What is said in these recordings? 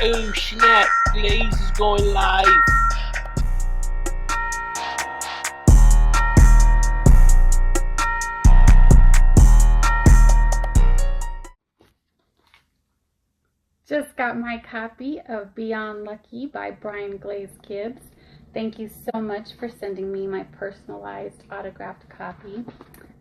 Oh snap, Blaze is going live. Just got my copy of Beyond Lucky by Brian Gibbs. Thank you so much for sending me my personalized autographed copy.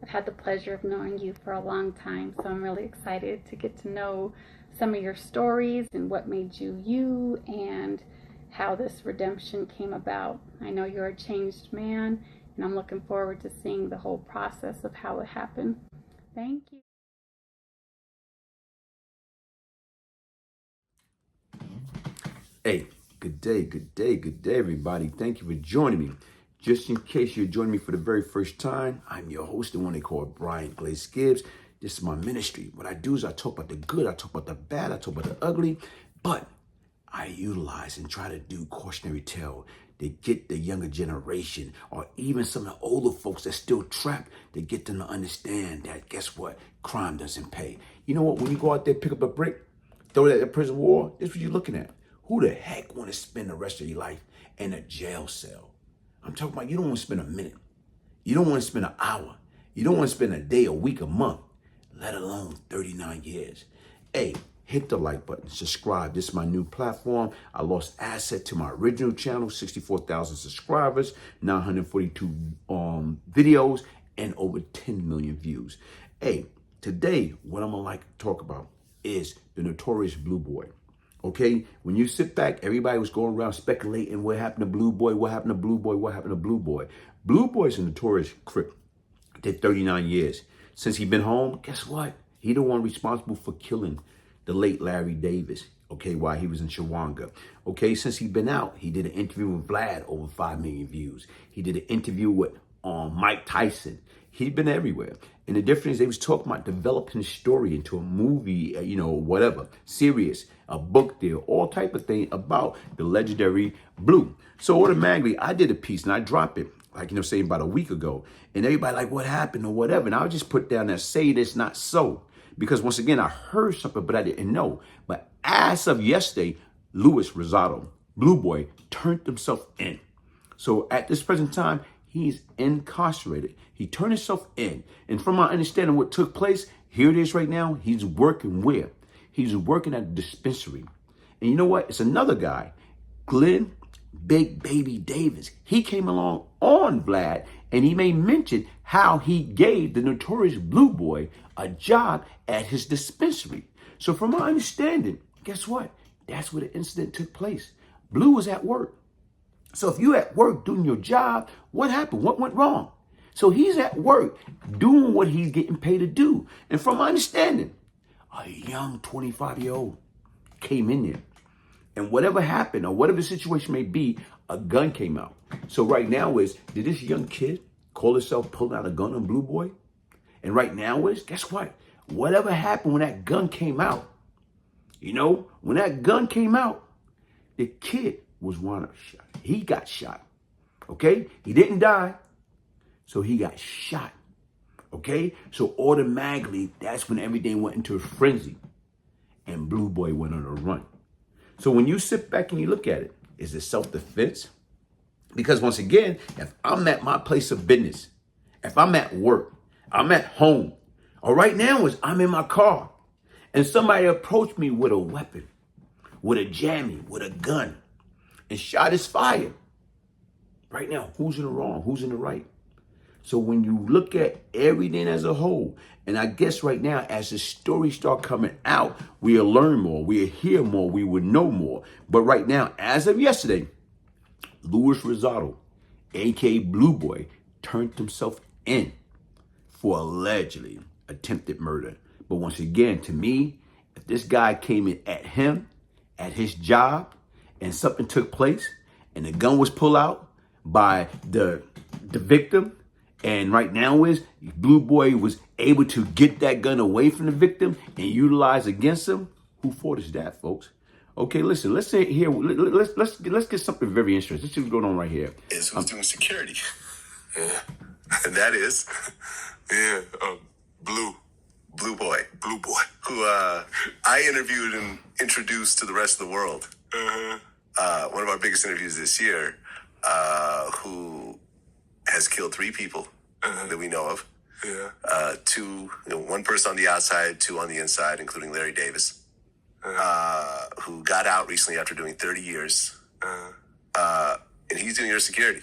I've had the pleasure of knowing you for a long time, so I'm really excited to get to know some of your stories and what made you you and how this redemption came about. I know you're a changed man, and I'm looking forward to seeing the whole process of how it happened. Thank you. Hey, good day, everybody. Thank you for joining me. Just in case you're joining me for the very first time, I'm your host, the one they call Bryant Gibbs. This is my ministry. What I do is I talk about the good, I talk about the bad, I talk about the ugly, but I utilize and try to do cautionary tale to get the younger generation or even some of the older folks that's still trapped to get them to understand that, guess what? Crime doesn't pay. You know what? When you go out there, pick up a brick, throw it at the prison wall, this is what you're looking at. Who the heck want to spend the rest of your life in a jail cell? I'm talking about you don't want to spend a minute. You don't want to spend an hour. You don't want to spend a day, a week, a month, let alone 39 years. Hey, hit the like button, subscribe. This is my new platform. I lost asset to my original channel, 64,000 subscribers, 942 videos, and over 10 million views. Hey, today, what I'm going to like to talk about is the notorious Blue Boy. Okay, when you sit back, everybody was going around speculating what happened to Blue Boy, what happened to Blue Boy, what happened to Blue Boy. Blue Boy's a notorious crip. Did 39 years. Since he been home, guess what? He the one responsible for killing the late Larry Davis, okay, while he was in Chawanga. Okay, since he been out, he did an interview with Vlad, over 5 million views. He did an interview with Mike Tyson. He'd been everywhere. And the difference is they was talking about developing the story into a movie, whatever, series, a book deal, all type of thing about the legendary Blue. So automatically, I did a piece and I dropped it, say about a week ago. And everybody like, what happened or whatever. And I would just put down there, say this, not so. Because once again, I heard something, but I didn't know. But as of yesterday, Rosado, Blue Boy, turned himself in. So at this present time, he's incarcerated. He turned himself in. And from my understanding what took place, here it is right now. He's working where? He's working at a dispensary. And you know what? It's another guy, Glenn Big Baby Davis. He came along on Vlad and he made mention how he gave the notorious Blue Boy a job at his dispensary. So from my understanding, guess what? That's where the incident took place. Blue was at work. So if you at work doing your job, what happened? What went wrong? So he's at work doing what he's getting paid to do. And from my understanding, a young 25-year-old came in there. And whatever happened or whatever the situation may be, a gun came out. So right now did this young kid call himself pulling out a gun on Blue Boy? And right now guess what? Whatever happened when that gun came out, when that gun came out, the kid was one shot. He got shot. Okay? He didn't die. So he got shot. Okay? So automatically, that's when everything went into a frenzy. And Blue Boy went on a run. So when you sit back and you look at it, is it self-defense? Because once again, if I'm at my place of business, if I'm at work, I'm at home, or right now I'm in my car, and somebody approached me with a weapon, with a jammy, with a gun, and shot is fired. Right now, who's in the wrong? Who's in the right? So when you look at everything as a whole, and I guess right now, as the stories start coming out, we'll learn more, we'll hear more, we will know more. But right now, as of yesterday, Rosado, aka Blue Boy, turned himself in for allegedly attempted murder. But once again, to me, if this guy came in at him, at his job, and something took place, and the gun was pulled out by the victim, and right now Blue Boy was able to get that gun away from the victim and utilize against him. Who fault is that, folks? Okay, listen. Let's say here. Let's get something very interesting. Let's see what's going on right here. Is who's doing security? Yeah, that is. Yeah, Blue. Blue Boy, Blue Boy. who I interviewed and introduced to the rest of the world. One of our biggest interviews this year, who has killed 3 people that we know of. Yeah. 2, one person on the outside, 2 on the inside, including Larry Davis, who got out recently after doing 30 years. And he's doing your security.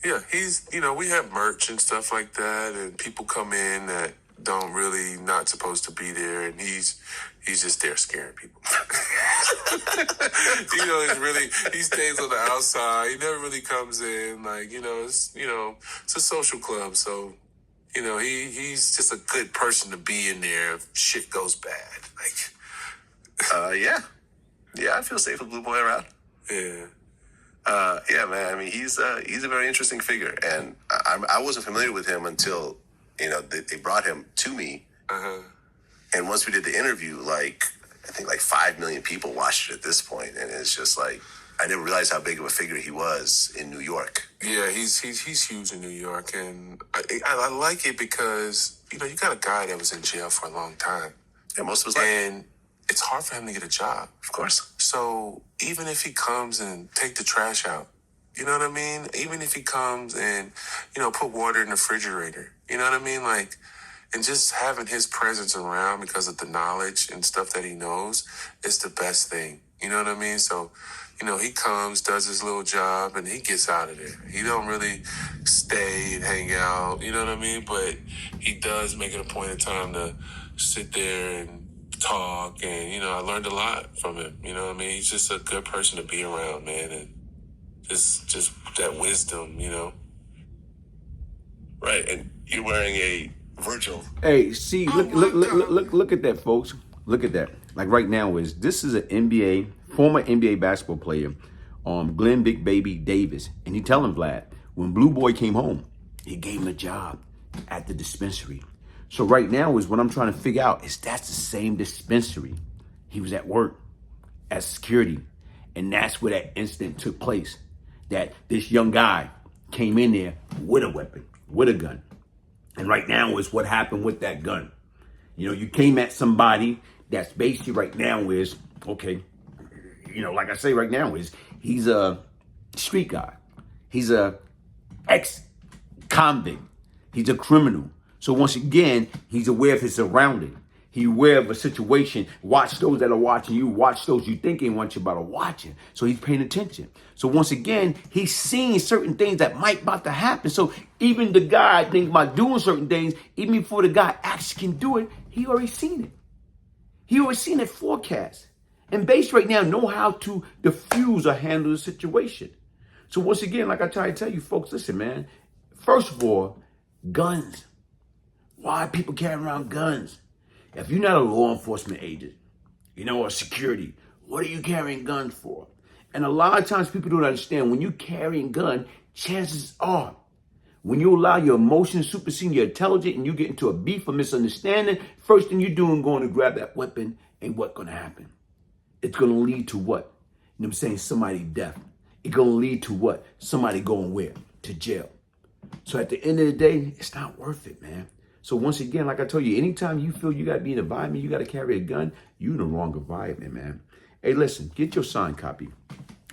Yeah, he's, we have merch and stuff like that, and people come in that don't really not supposed to be there, and he's just there scaring people. He stays on the outside. He never really comes in. It's a social club, so he's just a good person to be in there if shit goes bad. Yeah, I feel safe with Blue Boy around. Yeah. Yeah, man. I mean, he's a very interesting figure, and I wasn't familiar with him until they brought him to me. And once we did the interview, I think 5 million people watched it at this point, and it's just I never realized how big of a figure he was in New York. Yeah, he's huge in New York, and I like it because you got a guy that was in jail for a long time. Yeah, most of his life. And it's hard for him to get a job. Of course. So even if he comes and take the trash out, you know what I mean? Even if he comes and, put water in the refrigerator, you know what I mean? And just having his presence around because of the knowledge and stuff that he knows is the best thing. You know what I mean? So, he comes, does his little job, and he gets out of there. He don't really stay and hang out, you know what I mean? But he does make it a point of time to sit there and talk, and I learned a lot from him. You know what I mean? He's just a good person to be around, man, and just that wisdom, Right, and you're wearing a Virgil. Hey, see, look at that, folks. Look at that. Right now this is an former NBA basketball player, Glenn Big Baby Davis, and he telling Vlad when Blue Boy came home, he gave him a job at the dispensary. So right now what I'm trying to figure out is that's the same dispensary. He was at work as security, and that's where that incident took place. That this young guy came in there with a weapon, with a gun. And right now is what happened with that gun. You came at somebody that's basically right now okay, like I say right now he's a street guy. He's a ex-convict. He's a criminal. So once again, he's aware of his surrounding. He's aware of a situation. Watch those that are watching you. Watch those you think ain't what you're about to watching. So he's paying attention. So once again, he's seeing certain things that might about to happen. So even the guy thinks about doing certain things, even before the guy actually can do it, he already seen it. He already seen that forecast. And base right now know how to diffuse or handle the situation. So once again, like I try to tell you folks, listen, man. First of all, guns. Why are people carrying around guns? If you're not a law enforcement agent, or security, what are you carrying guns for? And a lot of times people don't understand when you carrying gun, chances are, when you allow your emotions supersede your intelligence and you get into a beef or misunderstanding, first thing you're doing going to grab that weapon, and what's going to happen? It's going to lead to what? Somebody death. It's going to lead to what? Somebody going where? To jail. So at the end of the day, it's not worth it, man. So once again, like I told you, anytime you feel you got to be in an environment, you got to carry a gun, you're in the wrong environment, man. Hey, listen, get your signed copy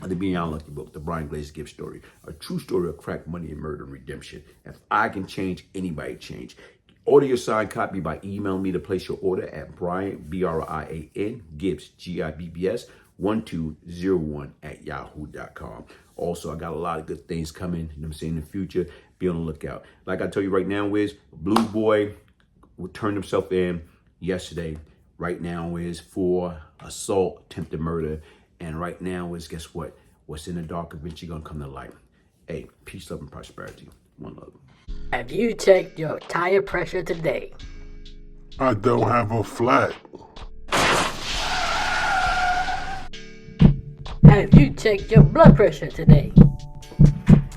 of the Beyond Lucky book, The Bryant Glaze Gift Story, a true story of crack, money, and murder and redemption. If I can change, anybody change. Order your signed copy by emailing me to place your order at Bryant, Brian, Gibbs, Gibbs, 1201 at yahoo.com. Also, I got a lot of good things coming, in the future. Be on the lookout. Like I tell you right now Blue Boy turned himself in yesterday. Right now for assault, attempted murder. And right now guess what? What's in the dark eventually gonna come to light. Hey, peace, love, and prosperity. One love. Have you checked your tire pressure today? I don't have a flat. Have you checked your blood pressure today?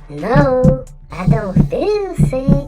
No, I don't feel sick.